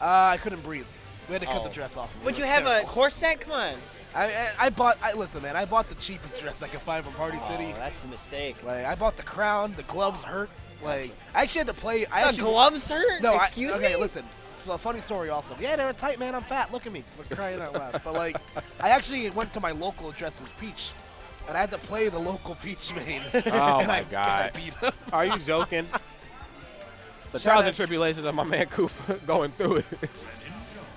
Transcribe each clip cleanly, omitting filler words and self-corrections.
I couldn't breathe. We had to cut the dress off. Would you have a corset? Come on. Listen, man, I bought the cheapest dress I could find from Party City. That's the mistake. Like, I bought the crown, the gloves hurt. Like, I actually had to play. The gloves hurt? No, Excuse me? Okay, listen. It's a funny story also. Yeah, they were tight, man. I'm fat. Look at me. We're crying out loud. But, like, I actually went to my local address as Peach, and I had to play the local Peach main. Oh, my God. I beat him. Are you joking? The trials and tribulations of my man Coop going through it.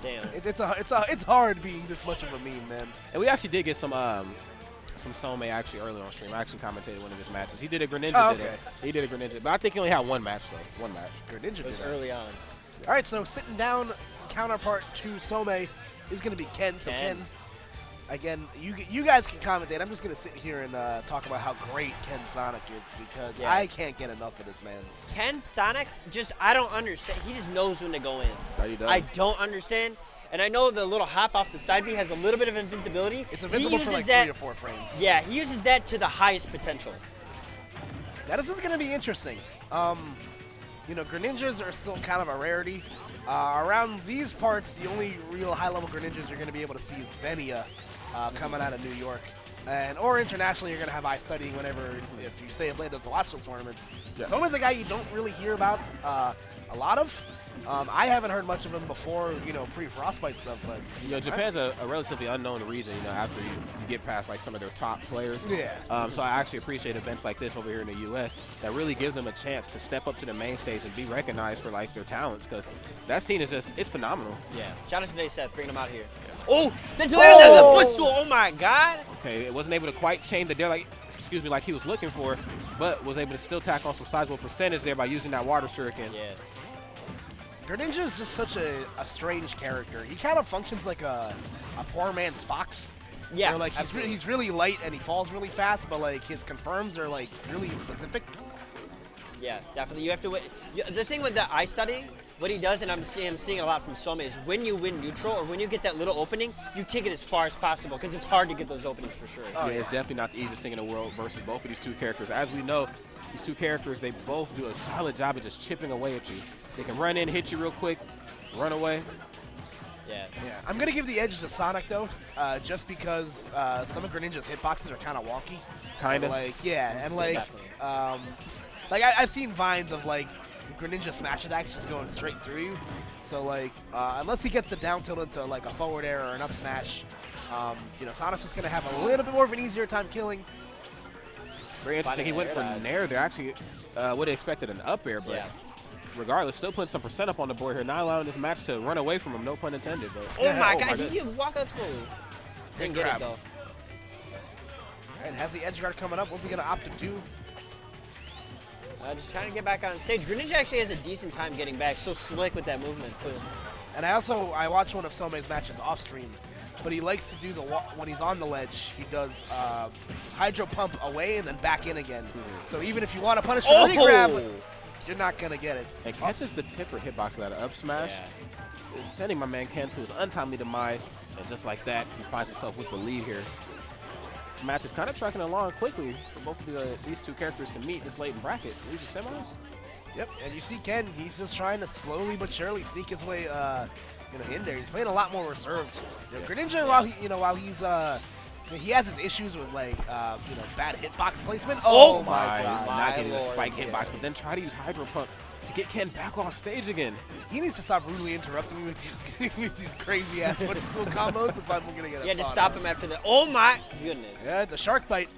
Damn. It's hard being this much of a meme, man. And we actually did get some Some actually earlier on stream. I actually commentated one of his matches. He did a Greninja. Oh, okay. He did a Greninja, but I think he only had one match though. One match. Greninja was early on. All right, so sitting down, counterpart to Some is going to be Ken. So Ken, again, you guys can commentate. I'm just going to sit here and talk about how great Ken Sonic is because I can't get enough of this man. Ken Sonic, I don't understand. He just knows when to go in. Yeah, he does. I don't understand. And I know the little hop off the side B has a little bit of invincibility. It's invincible for like 3 or 4 frames. Yeah, he uses that to the highest potential. Yeah, this is going to be interesting. You know, Greninjas are still kind of a rarity. Around these parts, the only real high-level Greninjas you're going to be able to see is Venia coming out of New York. Or internationally, you're going to have iStudy whenever, if you stay up late to watch those tournaments. Yeah. Someone's a guy you don't really hear about a lot of. I haven't heard much of him before, you know, pre-Frostbite stuff, but... You know, Japan's a relatively unknown region, you know, after you get past, like, some of their top players. Yeah. So I actually appreciate events like this over here in the U.S. that really give them a chance to step up to the main stage and be recognized for, like, their talents, because that scene is just, it's phenomenal. Yeah. Shout out to today, Seth, bringing him out here. Oh! The footstool! Oh, my God! Okay, it wasn't able to quite chain the dare, like, excuse me, like he was looking for, but was able to still tack on some sizable percentage there by using that water shuriken. Yeah. Greninja is just such a strange character. He kind of functions like a poor man's Fox. Yeah, like he's really light and he falls really fast, but like his confirms are like really specific. Yeah, definitely. You have to. The thing with the iStudy, what he does, and I'm seeing a lot from Soma, is when you win neutral or when you get that little opening, you take it as far as possible because it's hard to get those openings for sure. Oh, yeah, it's definitely not the easiest thing in the world versus both of these two characters. As we know, these two characters, they both do a solid job of just chipping away at you. They can run in, hit you real quick, run away. Yeah. I'm going to give the edge to Sonic, though, just because some of Greninja's hitboxes are kind of wonky. Kind of? Like, yeah, and like, I've seen vines of, like, Greninja smash attacks just going straight through you. So, like, unless he gets the down tilt into, like, a forward air or an up smash, you know, Sonic's just going to have a little bit more of an easier time killing. Very interesting. He went for Nair there. Actually, would have expected an up air, but regardless, still putting some percent up on the board here, not allowing this match to run away from him. No pun intended. But oh my God, he did walk up slowly. Didn't get it though. And has the Edgeguard coming up? What's he gonna opt to do? Just kind of get back on stage. Greninja actually has a decent time getting back. So slick with that movement too. And I watched one of Some's matches off stream. But he likes to do when he's on the ledge, he does hydro pump away and then back in again. So even if you want to punish the re-grab, you're not going to get it. And catches the tipper hitbox of that up smash, sending my man Ken to his untimely demise. And just like that, he finds himself with the lead here. This match is kind of trucking along quickly. Both of these two characters can meet this late in bracket. Losers Semis. Yep, and you see Ken, he's just trying to slowly but surely sneak his way in there. He's playing a lot more reserved. You know, Greninja, while he's he has his issues with like bad hitbox placement. Oh my God! Not getting the spike hitbox, but then try to use Hydro Pump to get Ken back off stage again. He needs to stop rudely interrupting me with these crazy ass footstool combos if I'm gonna get it. Yeah, just stop him after the. Oh my goodness! Yeah, the shark bite.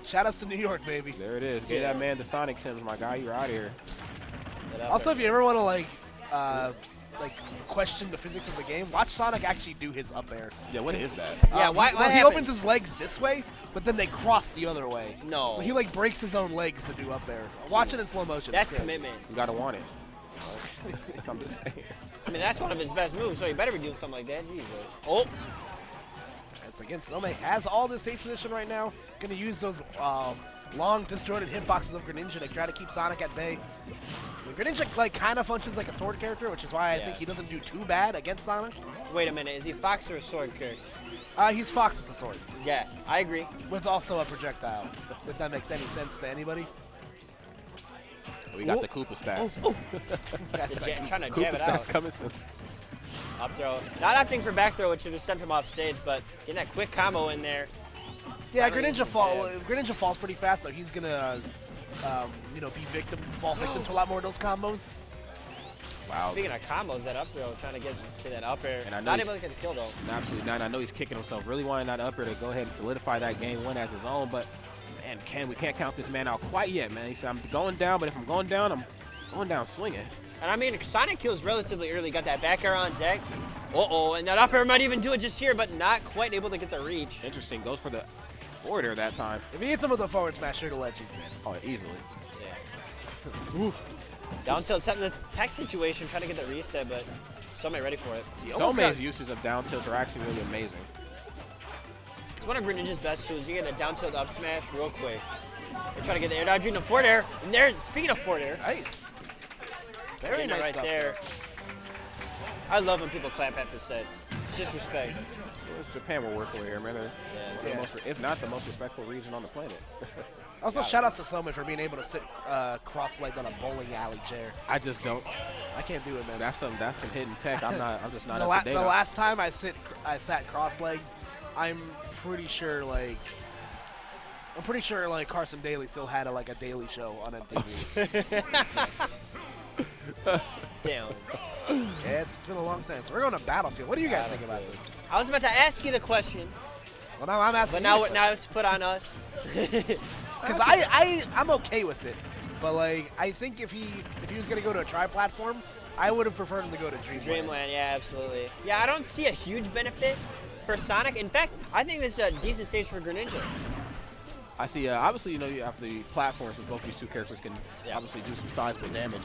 Shout outs to New York, baby. There it is. Get that man the Sonic Tims, my guy. You're out of here. Also, if you ever want to like question the physics of the game, watch Sonic actually do his up air. Yeah, what is that? Yeah, why he opens his legs this way, but then they cross the other way. No. So he like breaks his own legs to do up air. Watch it in slow motion. That's commitment. You gotta want it. I'm just saying. I mean, that's one of his best moves, so you better be doing something like that. Jesus. Oh. That's again, Some has all this safe position right now. Gonna use those long disjointed hitboxes of Greninja to try to keep Sonic at bay. Greninja like kind of functions like a sword character, which is why I think he doesn't do too bad against Sonic. Wait a minute, is he Fox or a sword character? He's Fox as a sword. Yeah, I agree. With also a projectile, if that makes any sense to anybody. We got the Koopa stats. Trying to jab Koopa it stats out. coming soon. Up throw. Not opting for back throw, which would have sent him off stage, but getting that quick combo in there. Yeah, Greninja falls pretty fast, so he's gonna, you know, fall victim to a lot more of those combos. Wow. Speaking of combos, that up throw, trying to get to that up air. And I know Not able to get the kill though. Absolutely not. I know he's kicking himself, really wanting that up air to go ahead and solidify that game win as his own, but man, we can't count this man out quite yet, man. He said, I'm going down, but if I'm going down, I'm going down swinging. And I mean, Sonic kills relatively early. Got that back air on deck. Uh-oh, and that up air might even do it just here, but not quite able to get the reach. Interesting. Goes for the forward air that time. If he hits him with a forward smash, sure to let you in. Oh, easily. Yeah. Ooh. Down tilt, set in the tech situation, trying to get the reset, but Somei ready for it. Somei's uses of down tilts are actually really amazing. It's one of Greninja's best tools. You get that down tilt up smash real quick. They're trying to get the air dodge into forward air. And there, speaking of forward air. Nice. Very nice right stuff there. I love when people clap after sets. It's just respect. Well, it's Japan we're working with here, man. They're one of the most, if not the most respectful region on the planet. Also, shout out to Somei for being able to sit cross-legged on a bowling alley chair. I just don't. I can't do it, man. That's some hidden tech. I'm just not the up to date. The last time I sat cross-legged, I'm pretty sure like Carson Daly still had a daily show on MTV. Damn. Yeah, it's been a long time. So we're going to Battlefield. What do you guys think about this? I was about to ask you the question. Well, now I'm asking. But now it's put on us. Because I'm okay with it, but like I think if he was gonna go to a tri-platform, I would have preferred him to go to Dreamland. Dreamland, yeah, absolutely. Yeah, I don't see a huge benefit for Sonic. In fact, I think this is a decent stage for Greninja. I see. Obviously, you know, you have the platforms where both these two characters can obviously do some sizable damage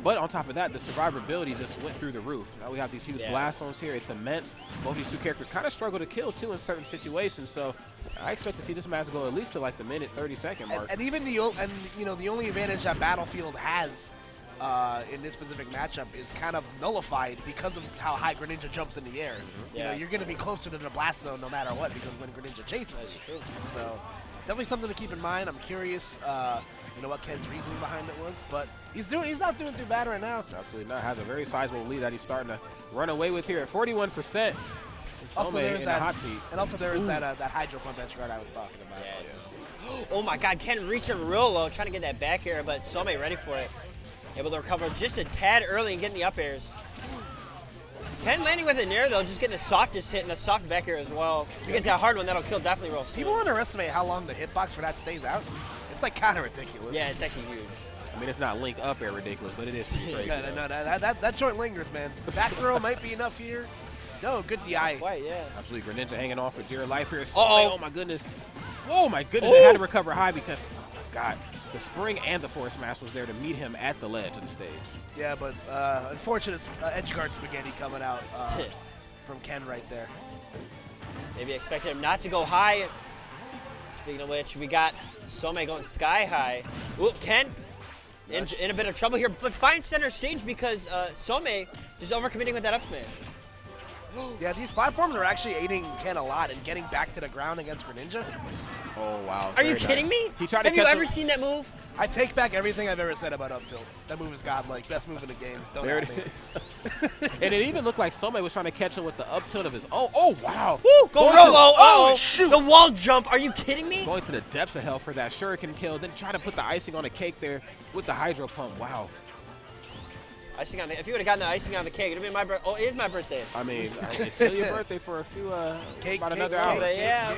but on top of that, the survivability just went through the roof. Now we have these huge blast zones here. It's immense. Both these two characters kind of struggle to kill too in certain situations. So I expect to see this match go at least to like the minute 30-second mark. And even the only advantage that Battlefield has in this specific matchup is kind of nullified because of how high Greninja jumps in the air. You know, you're going to be closer to the blast zone no matter what because when Greninja chases. That's true. So definitely something to keep in mind. I'm curious. You know what Ken's reasoning behind it was, but he's not doing too bad right now. Absolutely not. Has a very sizable lead that he's starting to run away with here at 41%. Also, there's that hot seat. And also there is that Hydro Pump Edgeguard I was talking about. Yeah. Oh my God, Ken reaching real low, trying to get that back air, but Somei ready for it. Able to recover just a tad early and getting the up airs. Ken landing with an air though, just getting the softest hit and the soft back air as well. If he gets that hard one, that'll kill definitely real soon. People underestimate how long the hitbox for that stays out. It's like kind of ridiculous. Yeah, it's actually huge. I mean, it's not link up air ridiculous, but it is crazy. No, that joint lingers, man. The back throw might be enough here. No, good DI. Quite, yeah. Absolutely, Greninja hanging off with dear life here. Oh my goodness. Oh my goodness, they had to recover high because, God, the spring and the forward smash was there to meet him at the ledge of the stage. Yeah, but unfortunate Edgeguard spaghetti coming out from Ken right there. Maybe expected him not to go high. Speaking of which, we got Somei going sky high. Ooh, Ken in a bit of trouble here, but finds center stage because Somei just overcommitting with that up smash. Yeah, these platforms are actually aiding Ken a lot and getting back to the ground against Greninja. Oh, wow. Are you kidding me? Have you ever seen that move? I take back everything I've ever said about up tilt. That move is godlike. Best move in the game. Don't there at me. And it even looked like Somei was trying to catch him with the up tilt of his own. Oh, wow. Woo, go real low. Oh, shoot. The wall jump. Are you kidding me? Going to the depths of hell for that shuriken kill, then try to put the icing on the cake there with the hydro pump. Wow. Icing on the, if you would have gotten the icing on the cake, it would have been my birthday. Oh, it is my birthday. I mean, it's still your birthday for a few, about another hour. Yeah.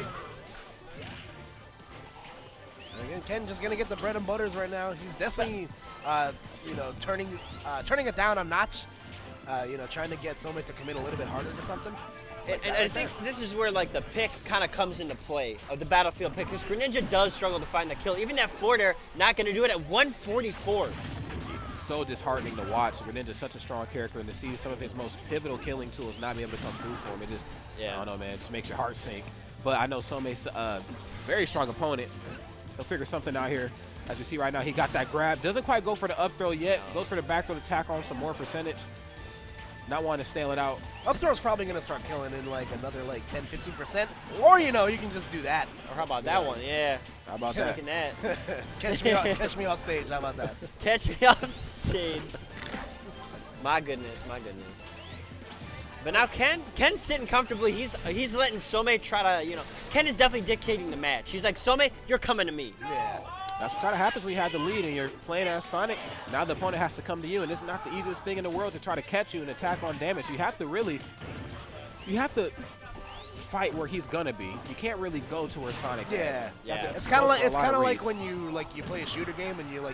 Again, Ken just gonna get the bread and butters right now. He's definitely, you know, turning it down a notch. You know, trying to get Somei to commit a little bit harder to something. And I think this is where like the pick kind of comes into play of the Battlefield pick, because Greninja does struggle to find the kill. Even that forward air, not going to do it at 144. So disheartening to watch. Greninja's such a strong character, and to see some of his most pivotal killing tools not be able to come through for him, it just, I don't know, man, it just makes your heart sink. But I know Somei's a very strong opponent. He'll figure something out here. As we see right now, he got that grab. Doesn't quite go for the up throw yet. Goes for the back throw to tack on some more percentage. Not wanting to stale it out. Up throw's probably going to start killing in like another like 10-15%. Or, you know, you can just do that. Or how about that one? Yeah. How about that? Catch me off stage. How about that? Catch me off stage. My goodness, my goodness. But now Ken's sitting comfortably. He's letting Somei try to, you know, Ken is definitely dictating the match. He's like, Somei, you're coming to me. Yeah. That's what kind of happens when you have the lead and you're playing as Sonic. Now the opponent has to come to you, and it's not the easiest thing in the world to try to catch you and attack on damage. You have to fight where he's gonna be. You can't really go to where Sonic's at. Yeah. It's kind of like when you play a shooter game and you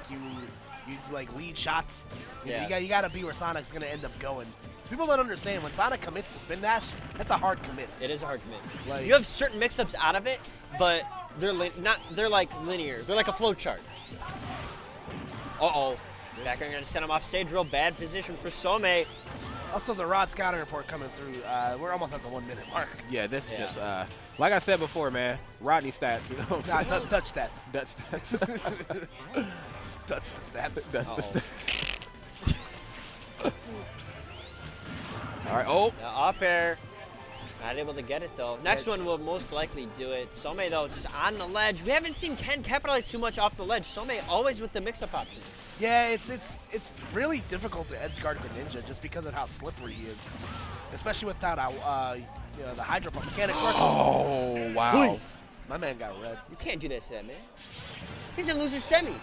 lead shots. Yeah. You gotta be where Sonic's gonna end up going. So people don't understand when Sonic commits to spin dash. That's a hard commit. It is a hard commit. Like, You have certain mix-ups out of it, but they're they're like linear. They're like a flow chart. Uh-oh. Backer gonna send him off stage. Real bad position for Somei. Also, the Rod scouting report coming through. We're almost at the 1 minute mark. Yeah, this is just, like I said before, man, Rodney stats, you know what I'm saying? Dutch stats. Dutch stats. Dutch the stats. That's the stats. All right, oh. Now up air. Not able to get it, though. Next one will most likely do it. Somei, though, just on the ledge. We haven't seen Ken capitalize too much off the ledge. Somei always with the mix-up options. Yeah, it's really difficult to Edgeguard Greninja just because of how slippery he is, especially without the Hydro Pump mechanics working. Oh, wow. Please. My man got red. You can't do that to that, man. He's in Losers Semis.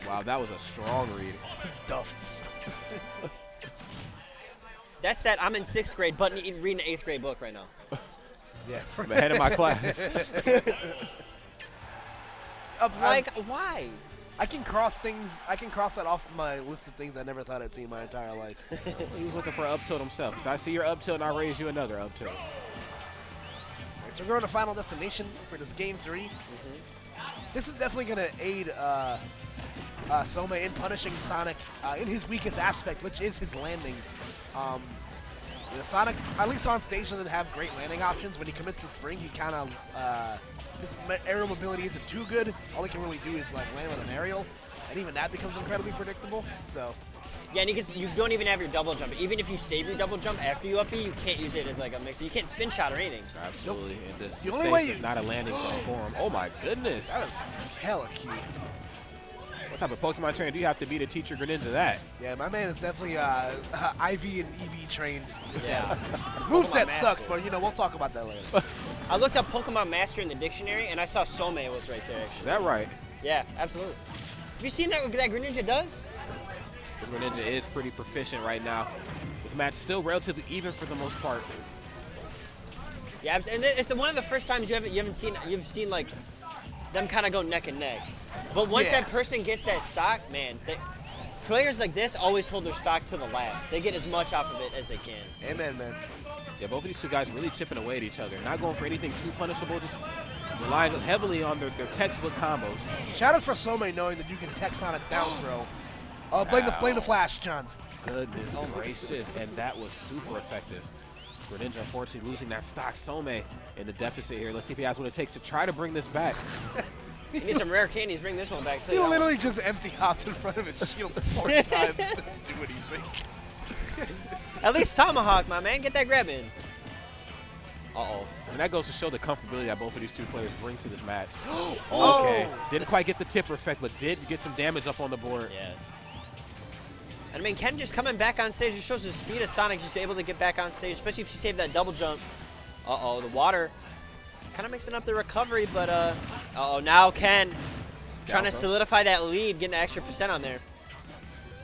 Wow, that was a strong read. Duffed. That's that I'm in 6th grade, but reading an 8th grade book right now. Yeah. I'm ahead of my class. Like, why? I can cross things. I can cross that off my list of things I never thought I'd see in my entire life. He was looking for an up tilt himself. So I see your up tilt, and I raise you another up tilt. So we're going to Final Destination for this Game 3. This is definitely going to aid Somei in punishing Sonic in his weakest aspect, which is his landing. Sonic, at least on stage, doesn't have great landing options. When he commits to spring, he kind of his aerial mobility isn't too good. All he can really do is like land with an aerial, and even that becomes incredibly predictable. So. Yeah, and you don't even have your double jump. Even if you save your double jump after you up B, you can't use it as like a mix. You can't spin shot or anything. Absolutely. And this The only way is not a landing zone for him. Oh my goodness. That was hella cute. What type of Pokemon trainer do you have to be to teach your Greninja that? Yeah, my man is definitely IV and EV trained. Yeah. Moveset Pokemon sucks, Master. but we'll talk about that later. I looked up Pokemon Master in the dictionary, and I saw Somei was right there, Is actually. that right? Yeah, absolutely. Have you seen that Greninja does? The Greninja is pretty proficient right now. This match is still relatively even for the most part. Yeah, and it's one of the first times you've seen like them kind of go neck and neck. But once that person gets that stock, man, players like this always hold their stock to the last. They get as much off of it as they can. Amen, man. Yeah, both of these two guys really chipping away at each other. Not going for anything too punishable, just relying heavily on their textbook combos. Shout out for Somei knowing that you can tech Sonic's down throw. Blame the flash, Johns. Goodness gracious, and that was super effective. Greninja unfortunately losing that stock. Somei in the deficit here. Let's see if he has what it takes to try to bring this back. You need some rare candies. Bring this one back. He literally just empty hopped in front of his shield 4 times. Doesn't do what he's thinking. At least Tomahawk, my man. Get that grab in. Uh-oh. And that goes to show the comfortability that both of these two players bring to this match. Oh. Okay. Didn't quite get the tipper effect, but did get some damage up on the board. Yeah. And I mean, Ken just coming back on stage just shows the speed of Sonic, just able to get back on stage, especially if you save that double jump. Uh-oh, the water. Kind of mixing up the recovery, but uh-oh, now Ken trying to solidify that lead, getting an extra % on there.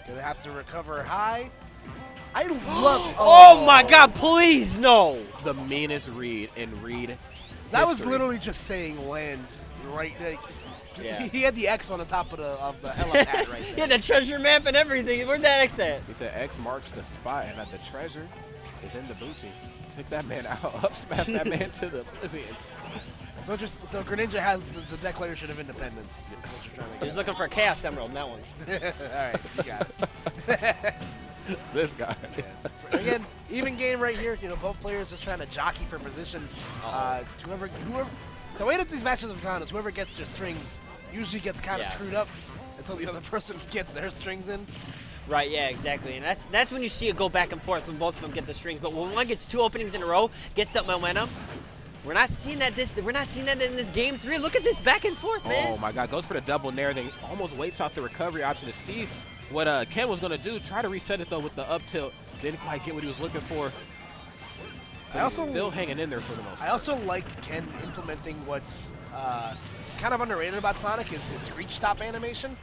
Gonna have to recover high. I love. Oh my God! Please no. The meanest read in read That was history. literally just saying land right. Yeah. He had the X on the top of the LF pad right there. Yeah, the treasure map and everything. Where'd that X at? He said X marks the spot, and that the treasure is in the booty. Take that man out, up smash that man to the oblivion. So Greninja has the Declaration of Independence. Is what you're trying to He's get. looking for a Chaos Emerald in that one. All right, you got it. This guy. Again, even game right here. Both players just trying to jockey for position. Whoever. The way that these matches have gone is whoever gets their strings usually gets kind of screwed up until the other person gets their strings in. Right, yeah, exactly. And that's when you see it go back and forth when both of them get the strings. But when one gets 2 openings in a row, gets that momentum, we're not seeing that in this game 3. Look at this back and forth, man. Oh my God, goes for the double nair, then almost waits out the recovery option to see what Ken was gonna do. Try to reset it though with the up tilt. Didn't quite get what he was looking for. I But he's also still hanging in there for the most I part. also like Ken implementing what's kind of underrated about Sonic is his reach stop animation.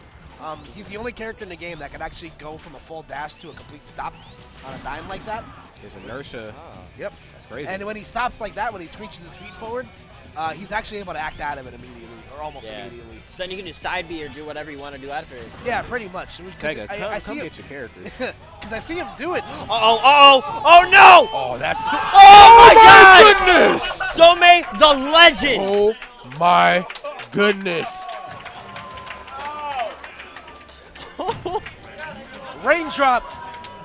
He's the only character in the game that can actually go from a full dash to a complete stop on a dime like that. His inertia. Yep. That's crazy. And when he stops like that, when he screeches his feet forward, he's actually able to act out of it immediately, or almost immediately. So then you can just side B or do whatever you want to do after it. Yeah, pretty much. 'Cause Sega, I come see get your characters. because I see him do it. Oh no! Oh, that's Oh my goodness! Some, the legend! Oh my goodness! Raindrop,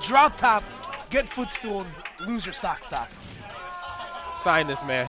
drop top, get footstool, loser stock. Sign this, man.